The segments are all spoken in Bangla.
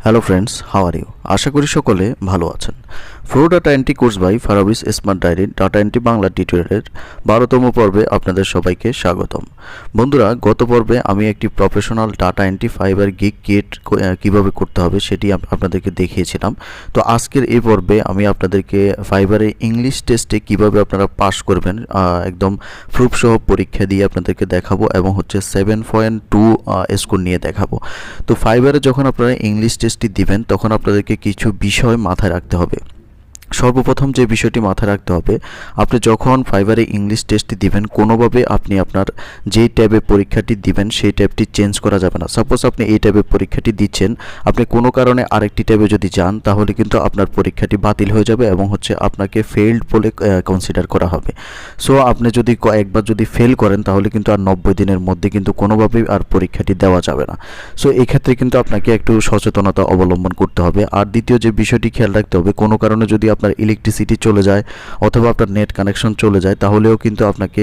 Hello friends, how are you? আশা করি সকলে ভালো আছেন। Flow data entry course by Farabi's smart ডায়েরির ডাটা এন্ট্রি বাংলা টিউটোরিয়ালের 12তম পর্বে আপনাদের সবাইকে স্বাগতম। বন্ধুরা, গত পর্বে আমি একটি professional data entry fibre gig create কীভাবে করতে হবে সেটি আপনাদেরকে দেখিয়েছিলাম। তো আজকের এই পর্বে আমি আপনাদেরকে ফাইবারে ইংলিশ টেস্টে কিভাবে আপনারা পাস করবেন একদম প্রুফ সহ পরীক্ষা দিয়ে আপনাদেরকে দেখাবো এবং 7.2 স্কোর নিয়ে দেখাবো। তো ফাইবারে যখন আপনারা ইংলিশ টেস্টটি দিবেন তখন আপনাদেরকে কিছু বিষয় মাথায় রাখতে হবে। সর্বপ্রথম যে বিষয়টি মাথায় রাখতে হবে, আপনি যখন ফাইবারে ইংলিশ টেস্টটি দিবেন কোনোভাবে আপনি আপনার যেই ট্যাবে পরীক্ষাটি দিবেন সেই ট্যাবটি চেঞ্জ করা যাবে না। সাপোজ আপনি এই ট্যাবে পরীক্ষাটি দিচ্ছেন, আপনি কোনো কারণে আরেকটি ট্যাবে যদি যান তাহলে কিন্তু আপনার পরীক্ষাটি বাতিল হয়ে যাবে এবং আপনাকে ফেইলড বলে কনসিডার করা হবে। সো আপনি যদি একবার যদি ফেল করেন তাহলে কিন্তু আর 90 দিনের মধ্যে কিন্তু কোনোভাবেই আর পরীক্ষাটি দেওয়া যাবে না। সো এই ক্ষেত্রে কিন্তু আপনাকে একটু সচেতনতা অবলম্বন করতে হবে। আর দ্বিতীয় যে বিষয়টি খেয়াল রাখতে হবে, কোনো কারণে যদি আপনার ইলেকট্রিসিটি চলে যায় অথবা আপনার নেট কানেকশন চলে যায় তাহলেও কিন্তু আপনাকে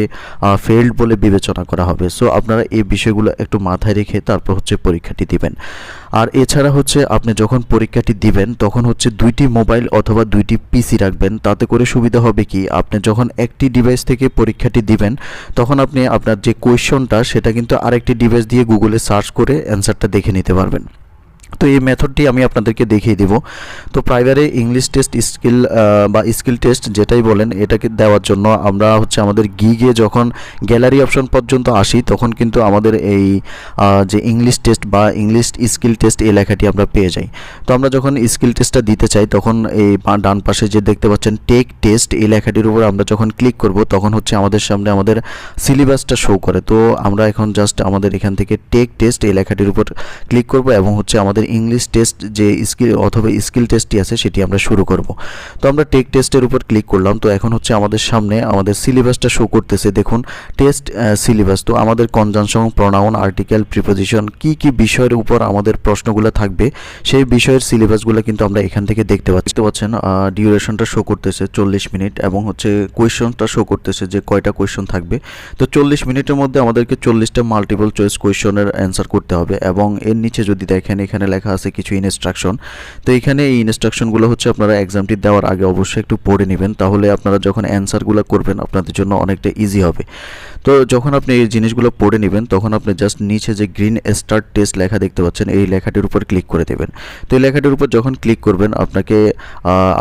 ফেইলড বলে বিবেচনা করা হবে। সো আপনারা এই বিষয়গুলো একটু মাথায় রেখে তারপর পরীক্ষাটি দিবেন। আর এছাড়া আপনি যখন পরীক্ষাটি দিবেন তখন দুইটি মোবাইল অথবা দুইটি পিসি রাখবেন। তাতে করে সুবিধা হবে কি, আপনি যখন একটি ডিভাইস থেকে পরীক্ষাটি দিবেন তখন আপনি আপনার যে কোয়েশ্চনটা সেটা কিন্তু আরেকটি ডিভাইস দিয়ে গুগলে সার্চ করে অ্যান্সারটা দেখে নিতে পারবেন। তো এই মেথডটি আমি আপনাদেরকে দেখিয়ে দিব। তো প্রাইমারি ইংলিশ টেস্ট স্কিল বা স্কিল টেস্ট যেটাই বলেন এটাকে দেওয়ার জন্য আমরা আমাদের গিগে যখন গ্যালারি অপশন পর্যন্ত আসি তখন কিন্তু আমাদের এই যে ইংলিশ টেস্ট বা ইংলিশ স্কিল টেস্ট এই লেখাটি আমরা পেয়ে যাই। তো আমরা যখন স্কিল টেস্টটা দিতে চাই তখন এই ডান পাশে যে দেখতে পাচ্ছেন টেক টেস্ট এই লেখাটির উপর আমরা যখন ক্লিক করব তখন আমাদের সামনে আমাদের সিলেবাসটা শো করে। তো আমরা এখন জাস্ট আমাদের এখান থেকে টেক টেস্ট এই লেখাটির উপর ক্লিক করব এবং আমাদের ইংলিশ টেস্ট যে স্কিল অথবা স্কিল টেস্টটি আছে সেটি আমরা শুরু করব। তো আমরা টেক টেস্টের উপর ক্লিক করলাম। তো এখন আমাদের সামনে আমাদের সিলেবাসটা শো করতেছে। দেখুন টেস্ট সিলেবাস। তো আমাদের কনজাংশন, প্রোনাউন, আর্টিকেল, প্রিপোজিশন কি কি বিষয়ের উপর আমাদের প্রশ্নগুলো থাকবে সেই বিষয়ের সিলেবাসগুলো কিন্তু আমরা এখান থেকে দেখতে পাচ্ছেন। ডিউরেশনটা শো করতেছে 40 মিনিট এবং কোয়েশ্চনটা শো করতেছে যে কয়টা কোয়েশ্চন থাকবে। তো 40 মিনিটের মধ্যে আমাদেরকে 40টা মাল্টিপল চয়েস কোয়েশ্চনের অ্যান্সার করতে হবে এবং এর নিচে যদি দেখেন এখানে লেখা আছে কিছু ইনস্ট্রাকশন। তো এখানে এই ইনস্ট্রাকশনগুলো আপনারা এক্সামটি দেওয়ার আগে অবশ্যই একটু পড়ে নেবেন, তাহলে আপনারা যখন অ্যান্সারগুলো করবেন আপনাদের জন্য অনেকটা ইজি হবে। তো যখন আপনি এই জিনিসগুলো পড়ে নেবেন তখন আপনি জাস্ট নিচে যে গ্রিন স্টার্ট টেস্ট লেখা দেখতে পাচ্ছেন এই লেখাটির উপর ক্লিক করে দেবেন। তো এই লেখাটির উপর যখন ক্লিক করবেন আপনাকে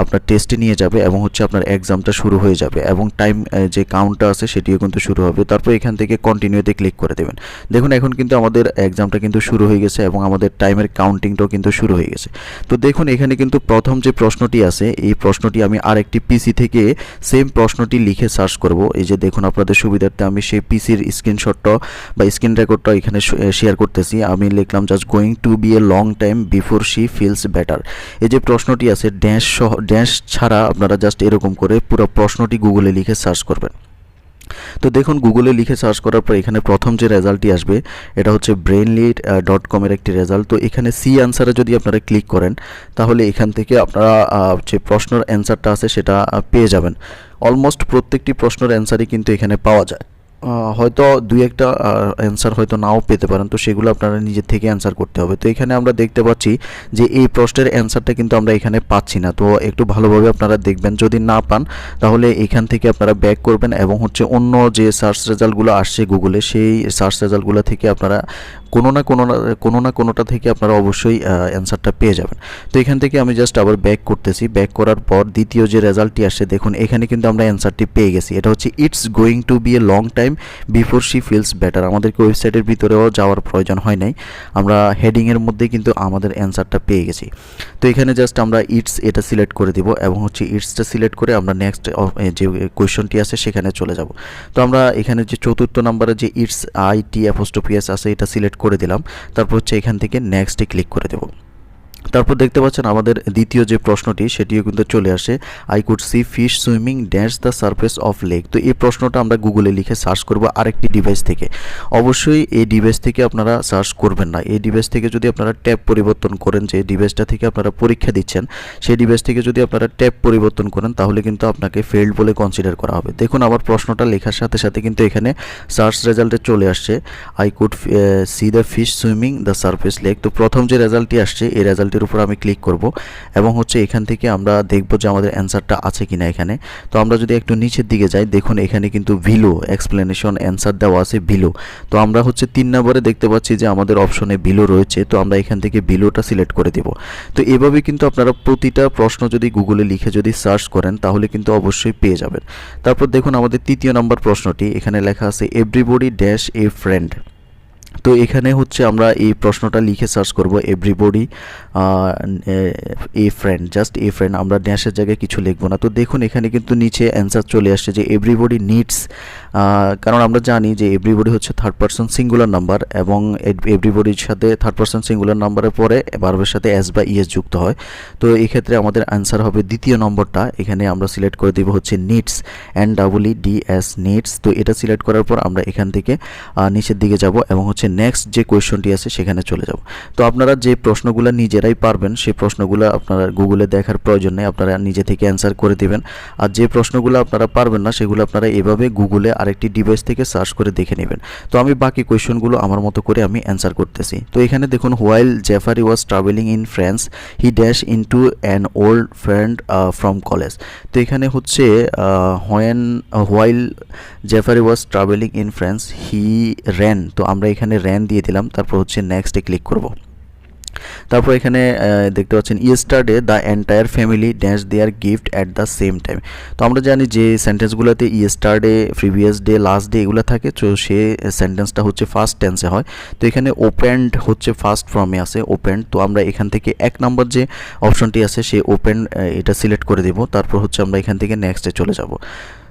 আপনার টেস্টে নিয়ে যাবে এবং আপনার এক্সামটা শুরু হয়ে যাবে এবং টাইম যে কাউন্টটা আছে সেটিও কিন্তু শুরু হবে। তারপর এখান থেকে কন্টিনিউতে ক্লিক করে দেবেন। দেখুন এখন কিন্তু আমাদের এক্সামটা কিন্তু শুরু হয়ে গেছে এবং আমাদের টাইমের কাউন্টিংটাও কিন্তু শুরু হয়ে গেছে। তো দেখুন এখানে কিন্তু প্রথম যে প্রশ্নটি আছে এই প্রশ্নটি আমি আরেকটি পিসি থেকে সেম প্রশ্নটি লিখে সার্চ করব। এই যে দেখুন আপনাদের সুবিধার্থে আমি সেই পিসির স্ক্রিনশটটা বা স্ক্রিন রেকর্ডটা এখানে শেয়ার করতেছি। আমি লিখলাম just going to be a long time before she feels better. এই যে প্রশ্নটি আছে ড্যাশ ছাড়া আপনারা জাস্ট এরকম করে পুরো প্রশ্নটি গুগলে লিখে সার্চ করবেন। তো দেখুন গুগলে লিখে সার্চ করার পর এখানে প্রথম যে রেজাল্টটি আসবে এটা brainly.com এর একটি রেজাল্ট। তো এখানে সি আনসারে যদি আপনারা ক্লিক করেন তাহলে এখান থেকে আপনারা যে প্রশ্নের অ্যান্সারটা আছে সেটা পেয়ে যাবেন। অলমোস্ট প্রত্যেকটি প্রশ্নের অ্যান্সারই কিন্তু এখানে পাওয়া যায়। হয়তো দুই একটা অ্যান্সার হয়তো নাও পেতে পারেন, তো সেগুলো আপনারা নিজের থেকে অ্যান্সার করতে হবে। তো এখানে আমরা দেখতে পাচ্ছি যে এই প্রশ্নের অ্যান্সারটা কিন্তু আমরা এখানে পাচ্ছি না। তো একটু ভালোভাবে আপনারা দেখবেন, যদি না পান তাহলে এখান থেকে আপনারা ব্যাক করবেন এবং অন্য যে সার্চ রেজাল্টগুলো আসছে গুগলে সেই সার্চ রেজাল্টগুলো থেকে আপনারা কোনো না কোনোটা থেকে আপনারা অবশ্যই অ্যান্সারটা পেয়ে যাবেন। তো এখান থেকে আমি জাস্ট আবার ব্যাক করতেছি। ব্যাক করার পর দ্বিতীয় যে রেজাল্টটি আসছে দেখুন এখানে কিন্তু আমরা অ্যান্সারটি পেয়ে গেছি। এটা it's going to be a long time before she feels better. আমাদেরকে ওয়েবসাইটের ভিতরেও যাওয়ার প্রয়োজন হয় নাই, আমরা হেডিংয়ের মধ্যে কিন্তু আমাদের অ্যান্সারটা পেয়ে গেছি। তো এখানে জাস্ট আমরা ইটস এটা সিলেক্ট করে দিব এবং ইটসটা সিলেক্ট করে আমরা নেক্সট যে কোয়েশ্চনটি আছে সেখানে চলে যাব। তো আমরা এখানে যে চতুর্থ নম্বরে যে ইটস IT' আছে এটা সিলেক্ট করে দিলাম। তারপর এখান থেকে নেক্সটে ক্লিক করে দেব। তারপর দেখতে পাচ্ছেন আমাদের দ্বিতীয় যে প্রশ্নটি সেটিও কিন্তু চলে আসে, I could see fish swimming dash the surface of lake. তো এই প্রশ্নটা আমরা গুগলে লিখে সার্চ করব আরেকটি ডিভাইস থেকে। অবশ্যই এই ডিভাইস থেকে আপনারা সার্চ করবেন না। এই ডিভাইস থেকে যদি আপনারা ট্যাব পরিবর্তন করেন, যে ডিভাইসটা থেকে আপনারা পরীক্ষা দিচ্ছেন সেই ডিভাইস থেকে যদি আপনারা ট্যাব পরিবর্তন করেন তাহলে কিন্তু আপনাকে ফেইলড বলে কনসিডার করা হবে। দেখুন আমার প্রশ্নটা লেখার সাথে সাথে কিন্তু এখানে সার্চ রেজাল্টে চলে আসছে I could see the fish swimming the surface lake. তো প্রথম যে রেজাল্টটি আসছে এই রেজাল্টের উপর আমি ক্লিক করব এবং হচ্ছে এখান থেকে আমরা দেখব যে আমাদের অ্যান্সারটা আছে কিনা এখানে। তো আমরা যদি একটু নিচের দিকে যাই, দেখুন এখানে কিন্তু ভিলো এক্সপ্লেনেশন অ্যান্সার দেওয়া আছে ভিলো। তো আমরা হচ্ছে 3 নম্বরে দেখতে পাচ্ছি যে আমাদের অপশনে ভিলো রয়েছে, তো আমরা এখান থেকে ভিলোটা সিলেক্ট করে দেব। তো এভাবে কিন্তু আপনারা প্রতিটা প্রশ্ন যদি গুগলে লিখে যদি সার্চ করেন তাহলে কিন্তু অবশ্যই পেয়ে যাবেন। তারপর দেখুন আমাদের 3য় নম্বর প্রশ্নটি, এখানে লেখা আছে এভরিবডি ড্যাশ এ ফ্রেন্ড। তো এখানে হচ্ছে আমরা এই প্রশ্নটা লিখে সার্চ করব everybody a friend, just a friend, আমরা ড্যাশের জায়গায় কিছু লিখবো না। তো দেখুন এখানে কিন্তু নিচে অ্যান্সার চলে আসছে যে এভরিবডি নিডস, কারণ আমরা জানি যে এভরিবডি হচ্ছে থার্ড পারসন সিঙ্গুলার নাম্বার এবং এভরিবডির সাথে থার্ড পারসন সিঙ্গুলার নাম্বারের পরে ভার্বের সাথে এস বা ইএস যুক্ত হয়। তো এই ক্ষেত্রে আমাদের অ্যান্সার হবে দ্বিতীয় নম্বরটা, এখানে আমরা সিলেক্ট করে দেব হচ্ছে নিডস, NEEDS নিডস। তো এটা সিলেক্ট করার পর আমরা এখান থেকে নিচের দিকে যাব এবং হচ্ছে নেক্সট যে কোয়েশ্চনটি আছে সেখানে চলে যাব। তো আপনারা যে প্রশ্নগুলো নিজেরাই পারবেন সেই প্রশ্নগুলো আপনারা গুগলে দেখার প্রয়োজন নেই, আপনারা নিজে থেকে অ্যান্সার করে দিবেন। আর যে প্রশ্নগুলো আপনারা পারবেন না সেগুলো আপনারা এভাবে গুগলে আরেকটি ডিভাইস থেকে সার্চ করে দেখে নেবেন। তো আমি বাকি কোয়েশ্চনগুলো আমার মতো করে আমি অ্যান্সার করতেছি। তো এখানে দেখুন while Jeffery was travelling in France he dash into an old friend from college. তো এখানে হচ্ছে while Jeffery was travelling in France he ran, তো আমরা এখানে র্যান দিয়ে দিলাম। তারপর হচ্ছে নেক্সটে ক্লিক করব। তারপর এখানে দেখতে পাচ্ছেন yesterday the entire family dash their gift at the same time. তো আমরা জানি যে সেন্টেন্সগুলোতে yesterday, previous day, last day এগুলো থাকে, তো সে সেন্টেন্সটা হচ্ছে ফার্স্ট টেন্সে হয়। তো এখানে ওপেন্ড হচ্ছে ফার্স্ট ফর্মে আছে ওপেন্ড। তো আমরা এখান থেকে 1 নম্বর যে অপশনটি আছে সে ওপেন, এটা সিলেক্ট করে দেব। তারপর হচ্ছে আমরা এখান থেকে নেক্সটে চলে যাব।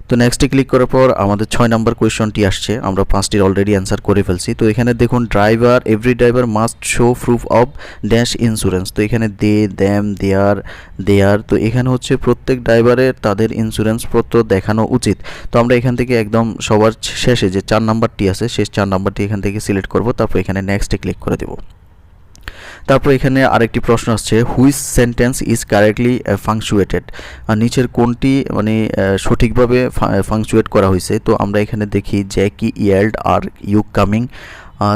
তো নেক্সটে ক্লিক করার পর আমাদের 6 নম্বর কোয়েশ্চনটি আসছে, আমরা 5টির অলরেডি অ্যান্সার করে ফেলছি। তো এখানে দেখুন every driver must show proof of dash insurance. তো এখানে দে, দ্যাম, দেয়ার, তো এখানে হচ্ছে প্রত্যেক ড্রাইভারের তাদের ইন্স্যুরেন্সপত্র দেখানো উচিত। তো আমরা এখান থেকে একদম সবার শেষে যে 4 নম্বরটি আছে শেষ 4 নম্বরটি এখান থেকে সিলেক্ট করব। তারপর এখানে নেক্সটে ক্লিক করে দেব। তারপর এখানে আরেকটি প্রশ্ন আসছে হুইচ সেন্টেন্স ইজ কারেক্টলি ফাংচুয়েটেড, আর নিচের কোনটি মানে সঠিকভাবে ফাংচুয়েট করা হয়েছে। তো আমরা এখানে দেখি Jackie yelled are you coming,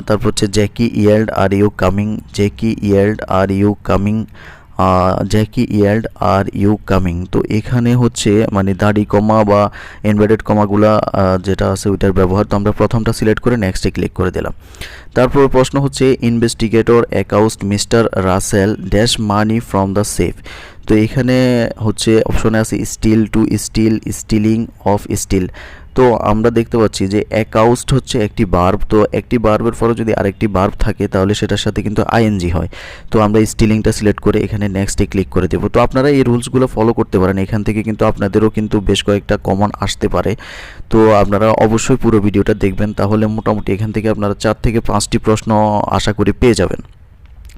তারপর হচ্ছে Jackie yelled are you coming, Jackie yelled are you coming, Jackie yelled are you coming. তো এখানে হচ্ছে মানে দাড়ি কমা বা ইনভার্টেড কমাগুলা যেটা আছে ওইটার ব্যবহার। তো আমরা প্রথমটা সিলেক্ট করে নেক্সটে ক্লিক করে দিলাম। তারপর প্রশ্ন হচ্ছে investigator accused mister Russell dash money from the safe. তো এখানে হচ্ছে অপশনে আছে steal, to steal, stealing, of steal. তো আমরা দেখতে পাচ্ছি যে অ্যাকাউস্ট হচ্ছে একটি ভার্ব, তো একটি ভার্বের পরে যদি আরেকটি ভার্ব থাকে তাহলে সেটার সাথে কিন্তু আইএনজি হয়। তো আমরা স্টিলিংটা সিলেক্ট করে এখানে নেক্সটে ক্লিক করে দেব। তো আপনারা এই রুলসগুলো ফলো করতে পারেন, এখান থেকে কিন্তু আপনাদেরও কিন্তু বেশ কয়েকটা কমন আসতে পারে। তো আপনারা অবশ্যই পুরো ভিডিওটা দেখবেন, তাহলে মোটামুটি এখান থেকে আপনারা 4 থেকে 5টি প্রশ্ন আশা করি পেয়ে যাবেন।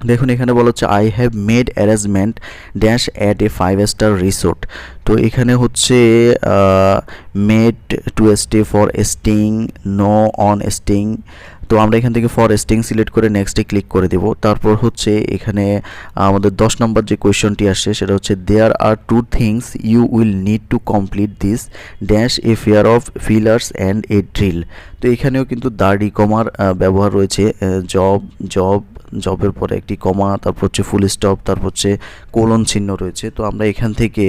দেখুন এখানে বলা হচ্ছে I have made arrangement dash at a five star resort. তো এখানে হচ্ছে made to stay for staying, no on staying. তো আমরা এখান থেকে ফর স্টেইং সিলেক্ট করে নেক্সটে ক্লিক করে দেব। তারপর হচ্ছে এখানে আমাদের 10 নম্বর যে কোয়েশ্চনটি আসছে সেটা হচ্ছে there are 2 things you will need to complete this dash a pair of pliers and a drill. তো এখানেও কিন্তু দাড়ি কমার ব্যবহার রয়েছে, জবের পরে একটি কমা, তারপর হচ্ছে ফুল স্টপ, তারপর হচ্ছে কোলন চিহ্ন রয়েছে। তো আমরা এখান থেকে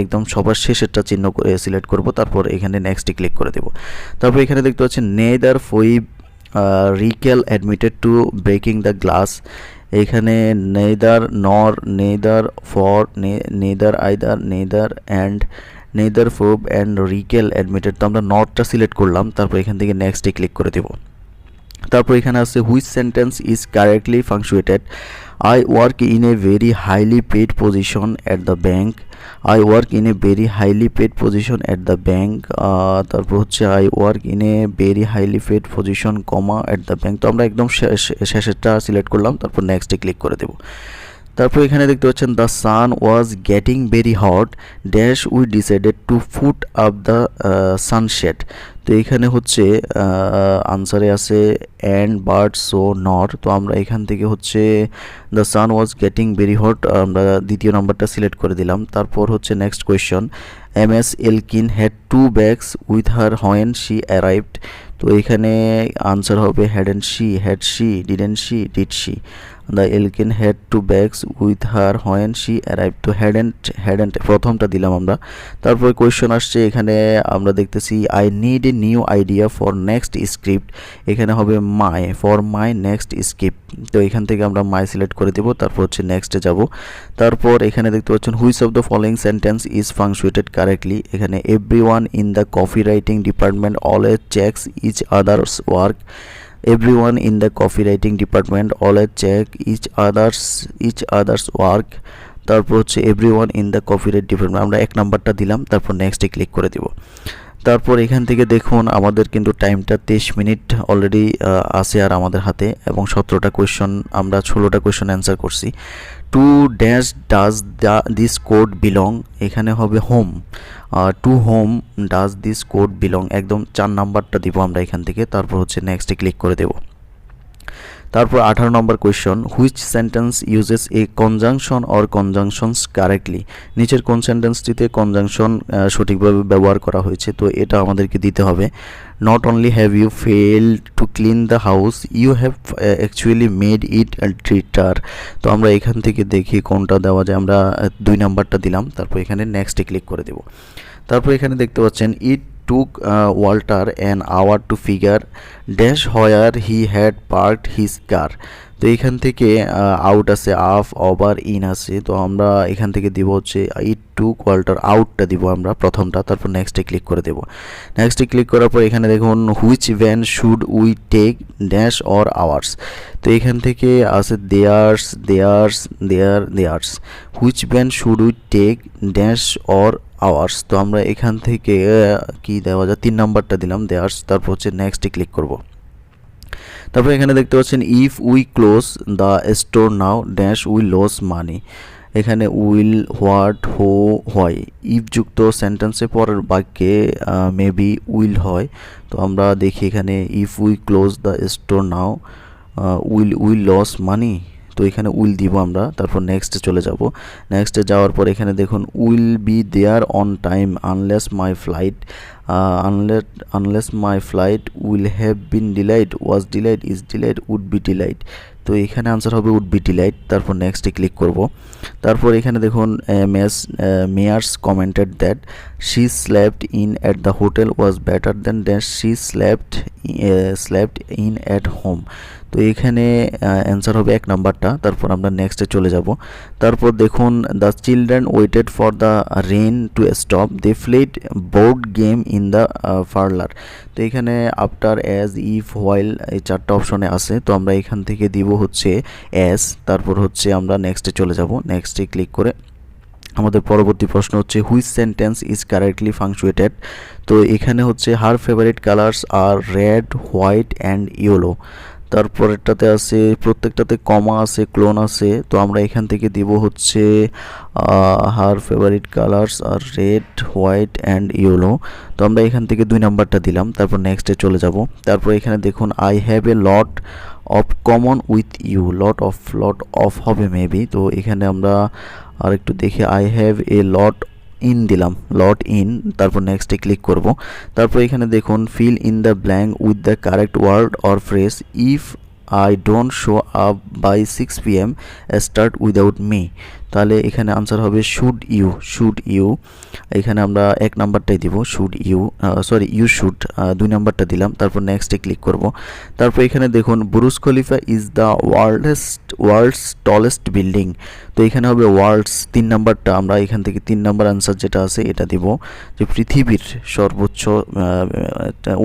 একদম সবার শেষেরটা চিহ্ন করে সিলেক্ট করব, তারপর এখানে নেক্সটে ক্লিক করে দেব। তারপর এখানে দেখতে পাচ্ছেন neither Phoebe Rachel admitted to breaking the glass. এখানে neither, nor, neither, for, neither, either, neither and, neither Phoebe and Rachel admitted. তো আমরা নটটা সিলেক্ট করলাম, তারপর এখান থেকে নেক্সটে ক্লিক করে দেব। তারপর এখানে আছে which sentence is correctly punctuated I work in a very highly paid position at the bank, I work in a very highly paid position at the bank, তারপর হচ্ছে I work in a very highly paid position comma at the bank. তো আমরা একদম শেষেরটা সিলেক্ট করলাম, তারপর নেক্সটে ক্লিক করে দেব। তারপর এখানে দেখতে পাচ্ছেন the sun was getting very hot dash we decided to put up the sunshade. তো এখানে হচ্ছে আনসারে আছে অ্যান্ড বাট সো নট। তো আমরা এখান থেকে হচ্ছে the sun was getting very hot, আমরা দ্বিতীয় নম্বরটা সিলেক্ট করে দিলাম। তারপর হচ্ছে next question MS Elgin had 2 bags with her when she arrived. তো এখানে আনসার হবে hadn't she, had she, didn't she, did she. The Elgin had to bags with her when she arrive. তো হ্যাডেন্ট প্রথমটা দিলাম আমরা। তারপরে কোয়েশ্চন আসছে এখানে আমরা দেখতেছি I need a new idea for next script, এখানে হবে মাই ফর মাই নেক্সট স্ক্রিপ্ট। তো এখান থেকে আমরা মাই সিলেক্ট করে দেবো, তারপর হচ্ছে নেক্সটে যাব। তারপর এখানে দেখতে পাচ্ছেন which of the following sentence is punctuated correctly, এখানে everyone in the copywriting department always checks each other's work, everyone in the copywriting department always check each others work। তারপর হচ্ছে everyone in the copyright department, আমরা এক নাম্বারটা দিলাম, তারপর নেক্সটে ক্লিক করে দিব। তারপর এখান থেকে দেখুন আমাদের কিন্তু টাইমটা 23 মিনিট অলরেডি আছে আর আমাদের হাতে, এবং 17টা কোয়েশ্চন আমরা 16টা কোয়েশ্চন অ্যান্সার করছি। To dash does this code belong, এখানে হবে whom, to whom does this code belong, একদম 4 নাম্বারটা দিব আমরা এখান থেকে, তারপর হচ্ছে নেক্সটে ক্লিক করে দেব। তারপর 18 number question which sentence uses a conjunction or conjunctions correctly, নিচের কোন সেন্টেন্সটিতে কনজাংশন সঠিকভাবে ব্যবহার করা হয়েছে, তো এটা আমাদেরকে দিতে হবে। Not only have you failed to clean the house, you have actually made it treater. তো আমরা এখান থেকে দেখি কোনটা দেওয়া যায়, আমরা 2 নাম্বারটা দিলাম, তারপর এখানে নেক্সটে ক্লিক করে দেব। তারপর এখানে দেখতে পাচ্ছেন ইট took Walter an hour to figure dash where he had parked his car। তো এখান থেকে আউট আছে আফ ওভার ইন আছে, তো আমরা এখান থেকে দিব হচ্ছে ইট টুক ওয়াল্টার, আউটটা দিব আমরা প্রথমটা, তারপর নেক্সটে ক্লিক করে দেব। নেক্সটে ক্লিক করার পর এখানে দেখুন which one should we take dash or ours, তো এখান থেকে আছে theirs which one should we take dash or ours. তো আমরা এখান থেকে কি দেওয়া যায় 3 নাম্বারটা দিলাম দেয়ার্স, তারপর হচ্ছে নেক্সটে ক্লিক করব। তারপর এখানে দেখতে পাচ্ছেন if we close the store now dash we lose money, এখানে উইল হোয়াট হো হয়, ইফ যুক্ত সেন্টেন্সে পরের বাক্যে মেবি উইল হয়। তো আমরা দেখি এখানে if we close the store now will lose money, তো এখানে উইল দিব আমরা, তারপর নেক্সটে চলে যাব। নেক্সটে যাওয়ার পর এখানে দেখুন will be there on time unless my flight will have been delayed was delayed is delayed would be delayed. তো এখানে আনসার হবে উড বি ডিলাইড, তারপর নেক্সটে ক্লিক করব। তারপর এখানে দেখুন Meyers commented that she slapped in at the hotel was better then that she slapped in at home. তো এখানে অ্যান্সার হবে 1 নাম্বারটা, তারপর আমরা নেক্সটে চলে যাব। তারপর দেখুন the children waited for the rain to stop they played board game in the parlour. তো এখানে আফটার অ্যাজ ইফ হোয়াইল এই 4টা অপশনে আছে, তো আমরা এখান থেকে দিব হচ্ছে অ্যাজ, তারপর হচ্ছে আমরা নেক্সটে চলে যাব। নেক্সটে ক্লিক করে আমাদের পরবর্তী প্রশ্ন হচ্ছে which sentence is correctly punctuated. তো এখানে হচ্ছে her favourite colours are red white and yellow. তারপরেরটাতে আছে প্রত্যেকটাতে কমা আছে ক্লোন আছে, তো আমরা এখান থেকে দিব হচ্ছে her favourite colours are red white and yellow. তো আমরা এখান থেকে 2 নাম্বারটা দিলাম, তারপর নেক্সটে চলে যাব। তারপর এখানে দেখুন I have a lot of common with you, lot of হবে মেবি, তো এখানে আমরা আর একটু দেখি I have a lot in দিলাম, লট ইন, তারপর নেক্সটে ক্লিক করব। তারপর এখানে দেখুন fill in the blank with the correct word or phrase, if I don't show up by 6 PM start without me. তাহলে এখানে আনসার হবে শুড ইউ, এখানে আমরা 1 নাম্বারটাই দিব শুড ইউ শুড, 2 নাম্বারটা দিলাম, তারপর নেক্সটে ক্লিক করব। তারপর এখানে দেখুন Burj Khalifa is the world's tallest building, তো এখানে হবে ওয়ার্ল্ডস, 3 নাম্বারটা আমরা এখান থেকে 3 নাম্বার আনসার যেটা আছে এটা দিব, যে পৃথিবীর সর্বোচ্চ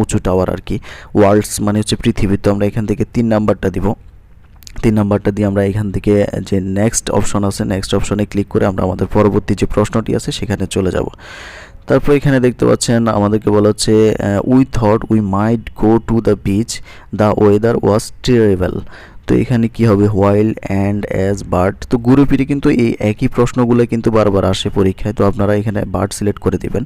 উঁচু টাওয়ার আর কি, ওয়ার্ল্ডস মানে হচ্ছে পৃথিবী, তো আমরা এখান থেকে 3 নাম্বারটা দিব। 3 নাম্বারটা দিয়ে আমরা এখান থেকে যে নেক্সট অপশন আছে নেক্সট অপশনে ক্লিক করে আমরা আমাদের পরবর্তী যে প্রশ্নটি আছে সেখানে চলে যাব। তারপর এখানে দেখতে পাচ্ছেন আমাদেরকে বলা হচ্ছে we thought we might go to the beach the weather was terrible. তো এখানে কি হবে হোয়াইল অ্যান্ড অ্যাজ বার্ড, তো ঘুরে ফিরে কিন্তু এই একই প্রশ্নগুলো কিন্তু বারবার আসে পরীক্ষায়, তো আপনারা এখানে বার্ড সিলেক্ট করে দিবেন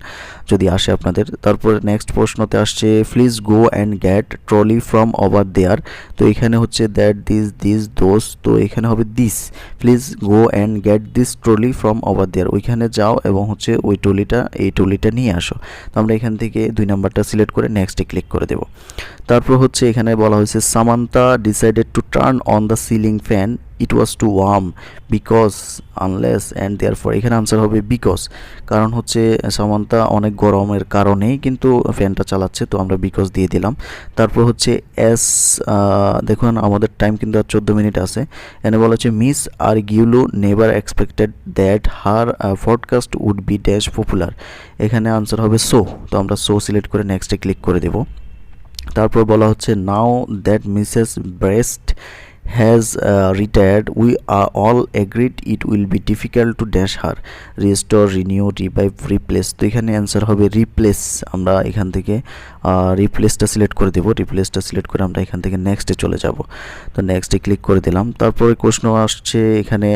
যদি আসে আপনাদের। তারপর নেক্সট প্রশ্নতে আসছে please go and get trolley from over there, তো এখানে হচ্ছে দ্যাট দিস দোজ, তো এখানে হবে this, please go and get this trolley from over there, ওইখানে যাও এবং হচ্ছে এই ট্রলিটা নিয়ে আসো। তো আমরা এখান থেকে 2 নাম্বারটা সিলেক্ট করে নেক্সটে ক্লিক করে দেব। তারপর হচ্ছে এখানে বলা হয়েছে Samantha decided to turn turn on the ceiling fan it was too warm because unless and therefore. এখানে আনসার হবে বিকজ, কারণ হচ্ছে সামান্তা অনেক গরমের কারণেই কিন্তু ফ্যানটা চালাচ্ছে, তো আমরা বিকজ দিয়ে দিলাম। তারপর হচ্ছে এস, দেখুন আমাদের টাইম কিন্তু আর 14 মিনিট আছে। এনে বলা হচ্ছে Miss Arguello never expected that her podcast would be dash popular. এখানে আনসার হবে সো, তো আমরা সো সিলেক্ট করে নেক্সটে ক্লিক করে দেব। তারপর বলা হচ্ছে now that Mrs breast has retired, we are all agreed it will be difficult to dash her, restore, renew, revive, replace। তো এখানে অ্যান্সার হবে রিপ্লেস। আমরা এখান থেকে রিপ্লেসটা সিলেক্ট করে দেব। রিপ্লেসটা সিলেক্ট করে আমরা এখান থেকে নেক্সটে চলে যাব। তো নেক্সটে ক্লিক করে দিলাম। তারপরে প্রশ্ন আসছে এখানে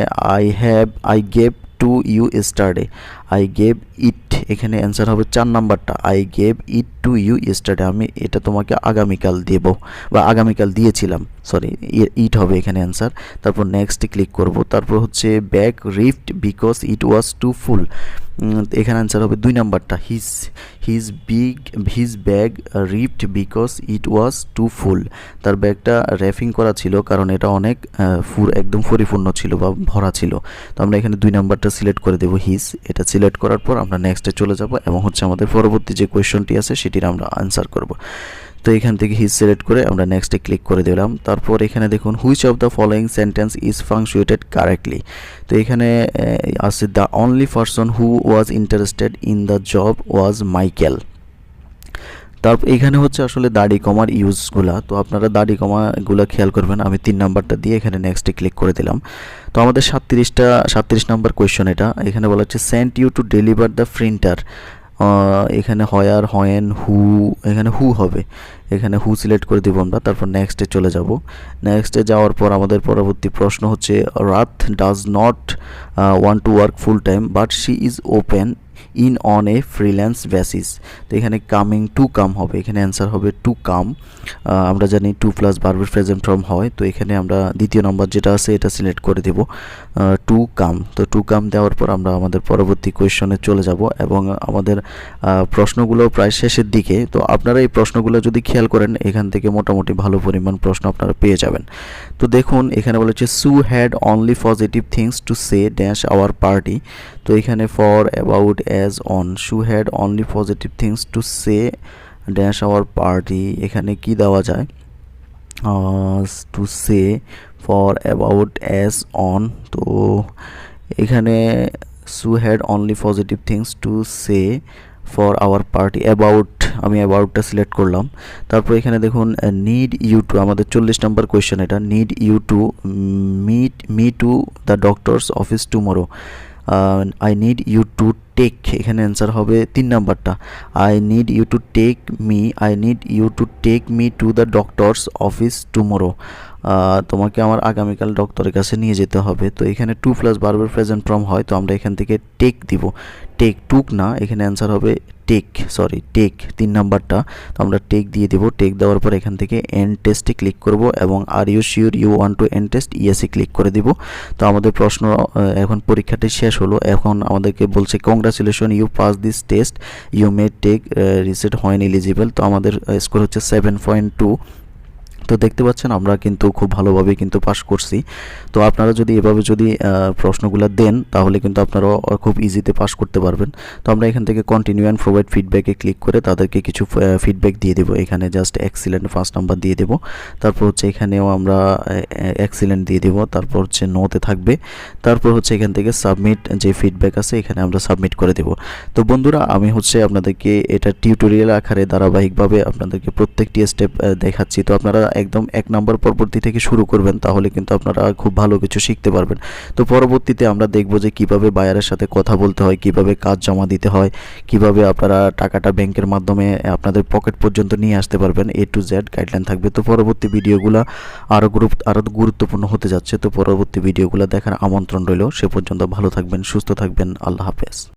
I gave to you yesterday, I gave it, এখানে অ্যান্সার হবে 4 নাম্বারটা, I gave it to you yesterday, আমি এটা তোমাকে আগামীকাল দেব বা আগামীকাল দিয়েছিলাম, সরি ইট হবে এখানে অ্যান্সার। তারপর নেক্সটে ক্লিক করব। তারপর হচ্ছে bag ripped because it was too full, এখানে অ্যান্সার হবে 2 নাম্বারটা, his bag ripped because it was too full, তার ব্যাগটা র্যাপিং করা ছিল কারণ এটা অনেক একদম পরিপূর্ণ ছিল বা ভরা ছিল। তো আমরা এখানে 2 নাম্বারটা সিলেক্ট করে দেবো হিজ। এটা সিলেক্ট করার পর আমরা নেক্সটে চলে যাব এবং হচ্ছে আমাদের পরবর্তী যে কোয়েশ্চনটি আছে সেটির আমরা আনসার করব। তো এখান থেকে হিজ সিলেক্ট করে আমরা নেক্সটে ক্লিক করে দিলাম। তারপর এখানে দেখুন which of the following sentence is punctuated correctly. তো এখানে আছে the only person who was interested in the job was Michael. তারপর এখানে হচ্ছে আসলে দাড়ি কমার ইউজগুলা, তো আপনারা দাড়ি কমাগুলো খেয়াল করবেন। আমি 3 নাম্বারটা দিয়ে এখানে নেক্সটে ক্লিক করে দিলাম। তো আমাদের 37 নাম্বার কোয়েশ্চন এটা। এখানে বলা হচ্ছে sent you to deliver the printer, এখানে হয়ার হয়েন হু, এখানে হু হবে, এখানে হু সিলেক্ট করে দিব আমরা। তারপর নেক্সটে চলে যাব। নেক্সটে যাওয়ার পর আমাদের পরবর্তী প্রশ্ন হচ্ছে রাত does not want to work full time but she is open in on a freelance basis. তো এখানে কামিং টু কাম হবে, এখানে অ্যান্সার হবে টু কাম। আমরা জানি টু প্লাস ভার্বের প্রেজেন্ট ফর্ম হয়, তো এখানে আমরা দ্বিতীয় নম্বর যেটা আছে এটা সিলেক্ট করে দেব টু কাম। তো টু কাম দেওয়ার পর আমরা আমাদের পরবর্তী কোয়েশ্চনে চলে যাব এবং আমাদের প্রশ্নগুলো প্রায় শেষের দিকে। তো আপনারা এই প্রশ্নগুলো যদি খেয়াল করেন এখান থেকে মোটামুটি ভালো পরিমাণ প্রশ্ন আপনারা পেয়ে যাবেন। তো দেখুন এখানে বলা হচ্ছে সু had only positive things to say dash our party. তো এখানে ফর, অ্যাবাউট, অ্যাজ, অন, সু had only positive things to say dash our party, এখানে কি দেওয়া যায় to say, for, about, as, on. তো এখানে সু had only positive things to say for our party, about, আমি অ্যাবাউটটা সিলেক্ট করলাম। তারপর এখানে দেখুন নিড ইউ টু, আমাদের 40 নম্বর কোয়েশ্চেন এটা, need you to meet me to the doctor's office tomorrow, I need you to take, এখানে অ্যান্সার হবে 3 নাম্বারটা, I need you to take me to the doctor's office tomorrow, তোমাকে আমার আগামীকাল ডক্টরের কাছে নিয়ে যেতে হবে। তো এখানে টু প্লাস ভার্বের প্রেজেন্ট ফর্ম হয়, তো আমরা এখান থেকে টেক দিব, টেক টুক না, এখানে অ্যান্সার হবে টেক, সরি টেক 3 নাম্বারটা। তো আমরা টেক দিয়ে দেবো। টেক দেওয়ার পর এখান থেকে এন্ড টেস্টে ক্লিক করব এবং are you sure you want to end test, ইয়েসে ক্লিক করে দিব। তো আমাদের প্রশ্ন এখন পরীক্ষাটি শেষ হলো। এখন আমাদেরকে বলছে congratulation you pass this test, you may take reset when eligible. তো আমাদের স্কোর হচ্ছে 7.2। তো দেখতে পাচ্ছেন আমরা কিন্তু খুব ভালোভাবে কিন্তু পাস করছি। তো আপনারা যদি এভাবে যদি প্রশ্নগুলো দেন তাহলে কিন্তু আপনারা খুব ইজিতে পাস করতে পারবেন। তো আমরা এখান থেকে কন্টিনিউ অ্যান্ড প্রোভাইড ফিডব্যাকে ক্লিক করে তাদেরকে কিছু ফিডব্যাক দিয়ে দেবো। এখানে জাস্ট এক্সিলেন্ট ফার্স্ট নাম্বার দিয়ে দেবো। তারপর হচ্ছে এখানেও আমরা এক্সিলেন্ট দিয়ে দেবো। তারপর হচ্ছে নোতে থাকবে। তারপর হচ্ছে এখান থেকে সাবমিট যে ফিডব্যাক আছে এখানে আমরা সাবমিট করে দেবো। তো বন্ধুরা আমি হচ্ছে আপনাদেরকে এটা টিউটোরিয়াল আকারে ধারাবাহিকভাবে আপনাদেরকে প্রত্যেকটি স্টেপ দেখাচ্ছি। তো আপনারা একদম 1 নম্বর পরবর্তী থেকে শুরু করবেন, তাহলে কিন্তু আপনারা খুব ভালো কিছু শিখতে পারবেন। তো পরবর্তীতে আমরা দেখব যে কিভাবে বায়ারের সাথে কথা বলতে হয়, কিভাবে কাজ জমা দিতে হয়, কিভাবে আপনারা টাকাটা ব্যাংকের মাধ্যমে আপনাদের পকেট পর্যন্ত নিয়ে আসতে পারবেন, A to Z গাইডলাইন থাকবে। তো পরবর্তী ভিডিওগুলো আরও গুরুত্বপূর্ণ হতে যাচ্ছে। তো পরবর্তী ভিডিওগুলো দেখার আমন্ত্রণ রইল। সে পর্যন্ত ভালো থাকবেন, সুস্থ থাকবেন। আল্লাহ হাফেজ।